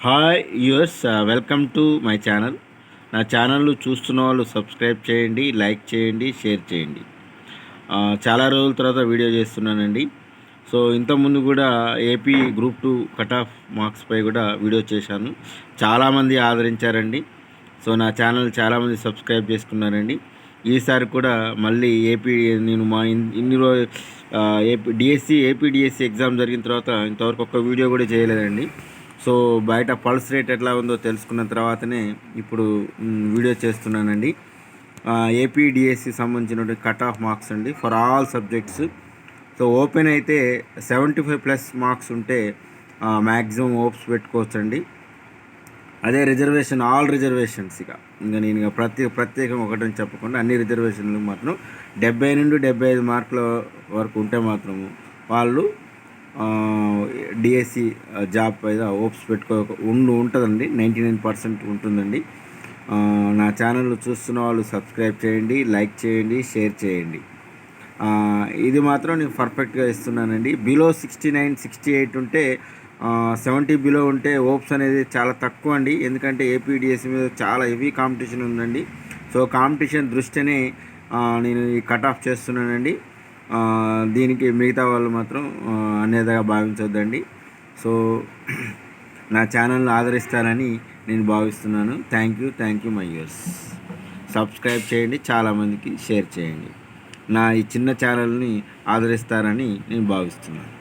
Hi yours, welcome to my channel. నా channel చూస్తున్న వాళ్ళు సబ్స్క్రైబ్ చేయండి, లైక్ చేయండి, షేర్ చేయండి. చాలా రోజుల తర్వాత వీడియో చేస్తున్నానండి. సో ఇంతకుముందు కూడా ఏపీ గ్రూప్ 2 కట్ ఆఫ్ మార్క్స్పై కూడా వీడియో చేశాను. చాలామంది ఆదరించారండి. సో నా ఛానల్ చాలామంది సబ్స్క్రైబ్ చేసుకున్నారండి. ఈసారి కూడా మళ్ళీ ఏపీ నేను మా ఇన్ని రోజు ఏపీ డిఎస్సి ఎగ్జామ్ జరిగిన తర్వాత ఇంతవరకు ఒక్క వీడియో కూడా చేయలేదండి. సో బయట పల్స్ రేట్ ఎట్లా ఉందో తెలుసుకున్న తర్వాతనే ఇప్పుడు వీడియో చేస్తున్నానండి. ఏపీ డిఎస్సి సంబంధించినటువంటి కట్ ఆఫ్ మార్క్స్ అండి for all subjects. So open అయితే 75+ మార్క్స్ ఉంటే మ్యాక్సిమం ఓప్స్ పెట్టుకోవచ్చండి. అదే రిజర్వేషన్, ఆల్ రిజర్వేషన్స్ ఇంకా నేను ప్రత్యేకంగా ఒకటని చెప్పకుండా అన్ని రిజర్వేషన్లు మాత్రం 70 నుండి 75 మార్కుల వరకు ఉంటే మాత్రము వాళ్ళు డిఎస్సి జాబ్ పైన ఓప్స్ ఉంటుందండి. 99% ఉంటుందండి. నా ఛానల్ చూస్తున్న వాళ్ళు సబ్స్క్రైబ్ చేయండి, లైక్ చేయండి, షేర్ చేయండి. ఇది మాత్రం నేను పర్ఫెక్ట్గా ఇస్తున్నానండి. బిలో 69, 68 ఉంటే 70 బిలో ఉంటే ఓప్స్ అనేది చాలా తక్కువ అండి. ఎందుకంటే ఏపీడిఎస్సి మీద చాలా హెవీ కాంపిటీషన్ ఉందండి. సో కాంపిటీషన్ దృష్ట్యానే నేను ఈ కట్ ఆఫ్ చేస్తున్నానండి. దీనికి మిగతా వాళ్ళు మాత్రం అనేదిగా భావించొద్దండి. సో నా ఛానల్ని ఆదరిస్తారని నేను భావిస్తున్నాను. Thank you my viewers. Subscribe చేయండి, చాలామందికి షేర్ చేయండి. నా ఈ చిన్న ఛానల్ని ఆదరిస్తారని నేను భావిస్తున్నాను.